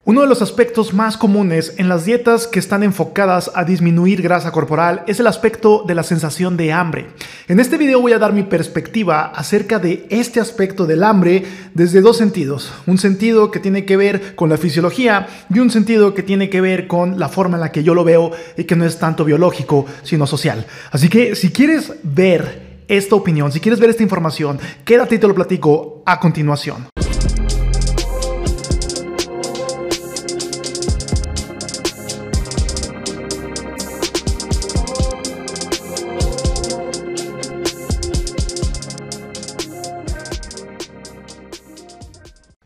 Uno de los aspectos más comunes en las dietas que están enfocadas a disminuir grasa corporal es el aspecto de la sensación de hambre. En este video voy a dar mi perspectiva acerca de este aspecto del hambre desde dos sentidos. Un sentido que tiene que ver con la fisiología y un sentido que tiene que ver con la forma en la que yo lo veo y que no es tanto biológico sino social. Así que si quieres ver esta opinión, si quieres ver esta información, quédate y te lo platico a continuación.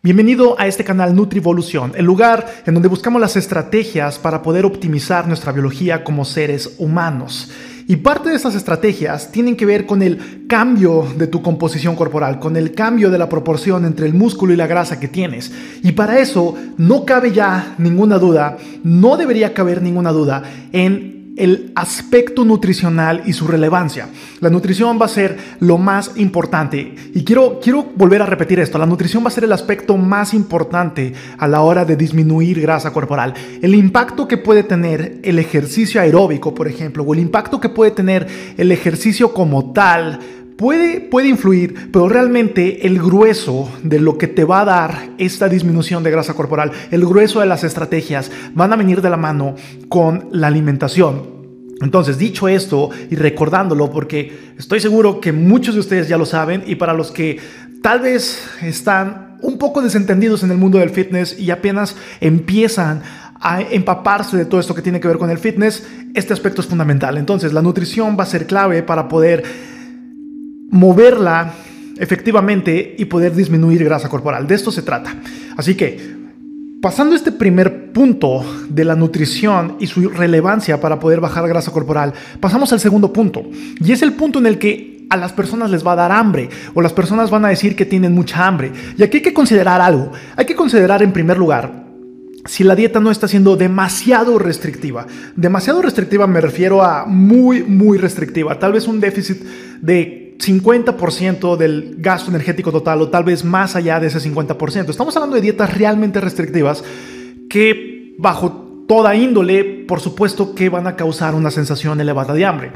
Bienvenido a este canal Nutrivolución, el lugar en donde buscamos las estrategias para poder optimizar nuestra biología como seres humanos. Y parte de esas estrategias tienen que ver con el cambio de tu composición corporal, con el cambio de la proporción entre el músculo y la grasa que tienes. Y para eso no cabe ya ninguna duda, no debería caber ninguna duda en el aspecto nutricional y su relevancia. La nutrición va a ser lo más importante y quiero volver a repetir esto. La nutrición va a ser el aspecto más importante a la hora de disminuir grasa corporal. El impacto que puede tener el ejercicio aeróbico, por ejemplo, o el impacto que puede tener el ejercicio como tal, puede influir, pero realmente el grueso de lo que te va a dar esta disminución de grasa corporal, el grueso de las estrategias van a venir de la mano con la alimentación. Entonces, dicho esto y recordándolo, porque estoy seguro que muchos de ustedes ya lo saben, y para los que tal vez están un poco desentendidos en el mundo del fitness y apenas empiezan a empaparse de todo esto que tiene que ver con el fitness, este aspecto es fundamental. Entonces, la nutrición va a ser clave para poder moverla efectivamente y poder disminuir grasa corporal. De esto se trata. Así que, pasando este primer punto de la nutrición y su relevancia para poder bajar grasa corporal, pasamos al segundo punto. Y es el punto en el que a las personas les va a dar hambre o las personas van a decir que tienen mucha hambre. Y aquí hay que considerar algo. Hay que considerar en primer lugar si la dieta no está siendo demasiado restrictiva. Demasiado restrictiva me refiero a muy restrictiva. Tal vez un déficit de 50% del gasto energético total o tal vez más allá de ese 50%. Estamos hablando de dietas realmente restrictivas que bajo toda índole, por supuesto que van a causar una sensación elevada de hambre.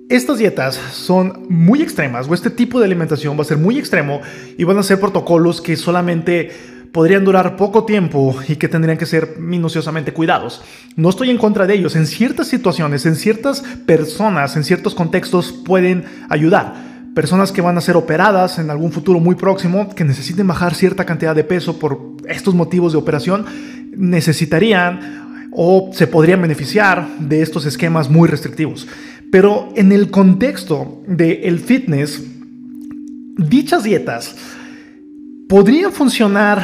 Estas dietas son muy extremas, o este tipo de alimentación va a ser muy extremo y van a ser protocolos que solamente podrían durar poco tiempo y que tendrían que ser minuciosamente cuidados. No estoy en contra de ellos. En ciertas situaciones, en ciertas personas, en ciertos contextos pueden ayudar. Personas que van a ser operadas en algún futuro muy próximo, que necesiten bajar cierta cantidad de peso por estos motivos de operación, necesitarían o se podrían beneficiar de estos esquemas muy restrictivos. Pero en el contexto del fitness, dichas dietas podrían funcionar,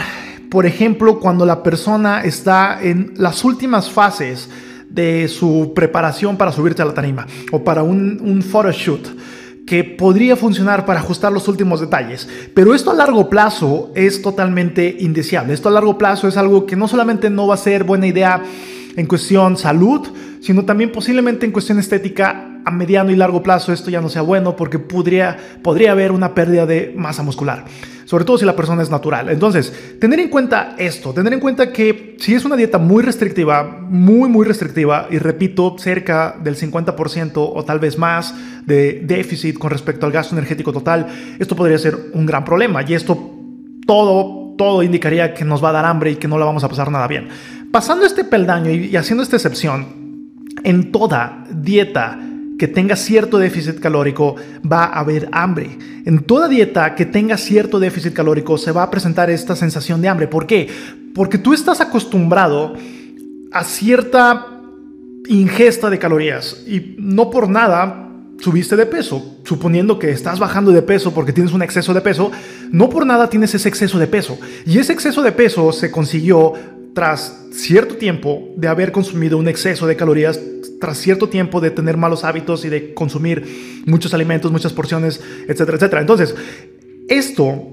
por ejemplo, cuando la persona está en las últimas fases de su preparación para subirse a la tarima o para un photoshoot, que podría funcionar para ajustar los últimos detalles. Pero esto a largo plazo es totalmente indeseable. Esto a largo plazo es algo que no solamente no va a ser buena idea en cuestión salud, sino también posiblemente en cuestión estética. A mediano y largo plazo esto ya no sea bueno porque podría haber una pérdida de masa muscular, sobre todo si la persona es natural. Entonces, tener en cuenta esto, tener en cuenta que si es una dieta muy restrictiva, muy restrictiva, y repito, cerca del 50% o tal vez más de déficit con respecto al gasto energético total, esto podría ser un gran problema y esto todo indicaría que nos va a dar hambre y que no la vamos a pasar nada bien. Pasando este peldaño y haciendo esta excepción, en toda dieta que tenga cierto déficit calórico va a haber hambre. En toda dieta que tenga cierto déficit calórico se va a presentar esta sensación de hambre. ¿Por qué? Porque tú estás acostumbrado a cierta ingesta de calorías y no por nada subiste de peso. Suponiendo que estás bajando de peso porque tienes un exceso de peso, no por nada tienes ese exceso de peso. Y ese exceso de peso se consiguió tras cierto tiempo de haber consumido un exceso de calorías, tras cierto tiempo de tener malos hábitos y de consumir muchos alimentos, muchas porciones, etcétera, etcétera. Entonces, esto,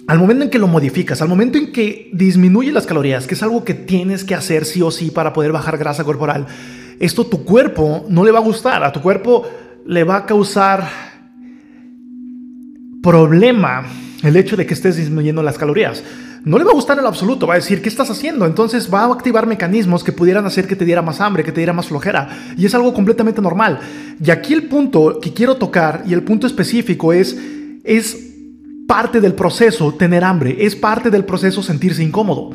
al momento en que lo modificas, al momento en que disminuye las calorías, que es algo que tienes que hacer sí o sí para poder bajar grasa corporal, esto tu cuerpo no le va a gustar. A tu cuerpo le va a causar problema el hecho de que estés disminuyendo las calorías. no le va a gustar en lo absoluto, va a decir, ¿qué estás haciendo? Entonces va a activar mecanismos que pudieran hacer que te diera más hambre, que te diera más flojera, y es algo completamente normal. Y aquí el punto que quiero tocar, y el punto específico es parte del proceso tener hambre, es parte del proceso sentirse incómodo.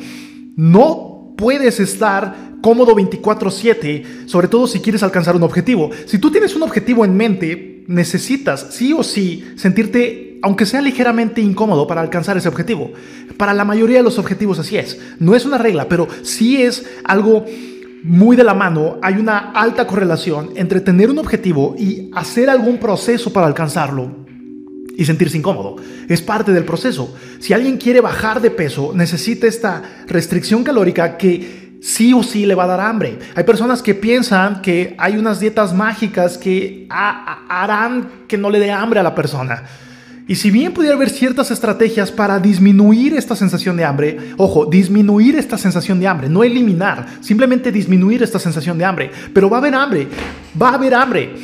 No puedes estar cómodo 24/7, sobre todo si quieres alcanzar un objetivo. Si tú tienes un objetivo en mente, necesitas sí o sí sentirte, aunque sea ligeramente incómodo, para alcanzar ese objetivo. Para la mayoría de los objetivos así es. No es una regla, pero sí es algo muy de la mano. Hay una alta correlación entre tener un objetivo y hacer algún proceso para alcanzarlo y sentirse incómodo. Es parte del proceso. Si alguien quiere bajar de peso, necesita esta restricción calórica que sí o sí le va a dar hambre. Hay personas que piensan que hay unas dietas mágicas que harán que no le dé hambre a la persona. Y si bien pudiera haber ciertas estrategias para disminuir esta sensación de hambre, ojo, disminuir esta sensación de hambre, no eliminar, simplemente disminuir esta sensación de hambre, pero va a haber hambre, va a haber hambre.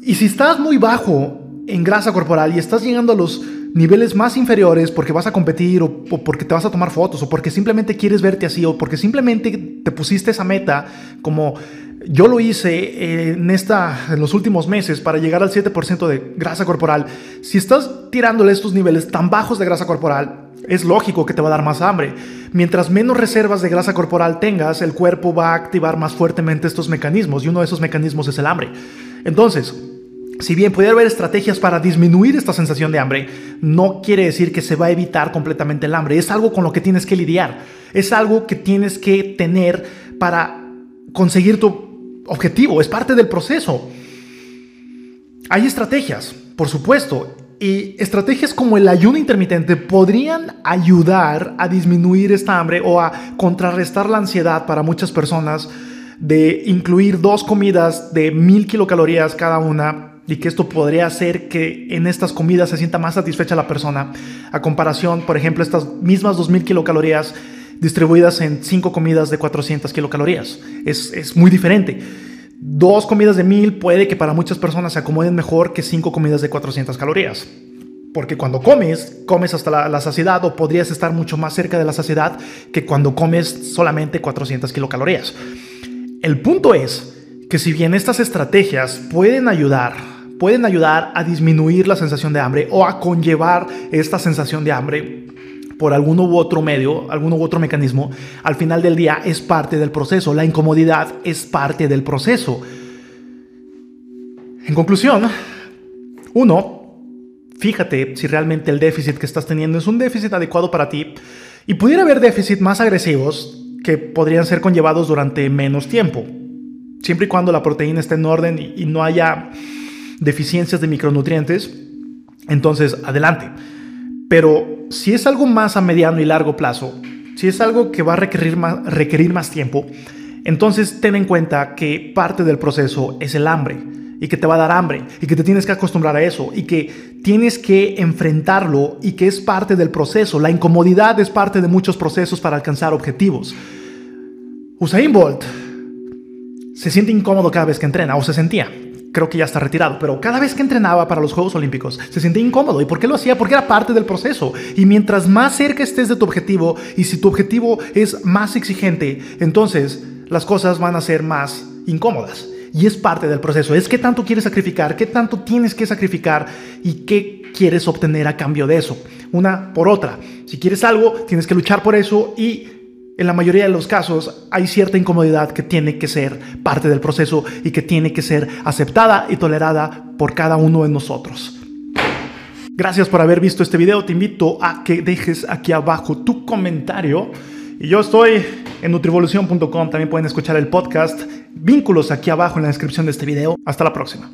Y si estás muy bajo en grasa corporal y estás llegando a los niveles más inferiores porque vas a competir o porque te vas a tomar fotos o porque simplemente quieres verte así o porque simplemente te pusiste esa meta, como yo lo hice en los últimos meses para llegar al 7% de grasa corporal, si estás tirándole estos niveles tan bajos de grasa corporal, es lógico que te va a dar más hambre. Mientras menos reservas de grasa corporal tengas, el cuerpo va a activar más fuertemente estos mecanismos y uno de esos mecanismos es el hambre. Entonces, si bien puede haber estrategias para disminuir esta sensación de hambre, no quiere decir que se va a evitar completamente el hambre. Es algo con lo que tienes que lidiar. Es algo que tienes que tener para conseguir tu objetivo. Es parte del proceso. Hay estrategias, por supuesto, y estrategias como el ayuno intermitente podrían ayudar a disminuir esta hambre o a contrarrestar la ansiedad para muchas personas de incluir 2 comidas de 1000 kilocalorías cada una, y que esto podría hacer que en estas comidas se sienta más satisfecha la persona, a comparación, por ejemplo, estas mismas 2000 kilocalorías distribuidas en 5 comidas de 400 kilocalorías. Es muy diferente. 2 comidas de 1000 puede que para muchas personas se acomoden mejor que 5 comidas de 400 calorías. Porque cuando comes hasta la saciedad, o podrías estar mucho más cerca de la saciedad que cuando comes solamente 400 kilocalorías. El punto es que si bien estas estrategias pueden ayudar a disminuir la sensación de hambre o a conllevar esta sensación de hambre por algún u otro medio, algún u otro mecanismo, al final del día es parte del proceso. La incomodidad es parte del proceso. En conclusión, 1, fíjate si realmente el déficit que estás teniendo es un déficit adecuado para ti, y pudiera haber déficits más agresivos que podrían ser conllevados durante menos tiempo, siempre y cuando la proteína esté en orden y no haya deficiencias de micronutrientes. Entonces, adelante. Pero si es algo más a mediano y largo plazo, si es algo que va a requerir más tiempo, entonces ten en cuenta que parte del proceso es el hambre, y que te va a dar hambre, y que te tienes que acostumbrar a eso, y que tienes que enfrentarlo, y que es parte del proceso. La incomodidad es parte de muchos procesos para alcanzar objetivos. Usain Bolt se siente incómodo cada vez que entrena, o se sentía. Creo que ya está retirado, pero cada vez que entrenaba para los Juegos Olímpicos se sentía incómodo. ¿Y por qué lo hacía? Porque era parte del proceso. Y mientras más cerca estés de tu objetivo, y si tu objetivo es más exigente, entonces las cosas van a ser más incómodas. Y es parte del proceso. Es qué tanto quieres sacrificar, qué tanto tienes que sacrificar y qué quieres obtener a cambio de eso. Una por otra. Si quieres algo, tienes que luchar por eso, y en la mayoría de los casos hay cierta incomodidad que tiene que ser parte del proceso y que tiene que ser aceptada y tolerada por cada uno de nosotros. Gracias por haber visto este video. Te invito a que dejes aquí abajo tu comentario. Y yo estoy en nutrivolución.com. También pueden escuchar el podcast. Vínculos aquí abajo en la descripción de este video. Hasta la próxima.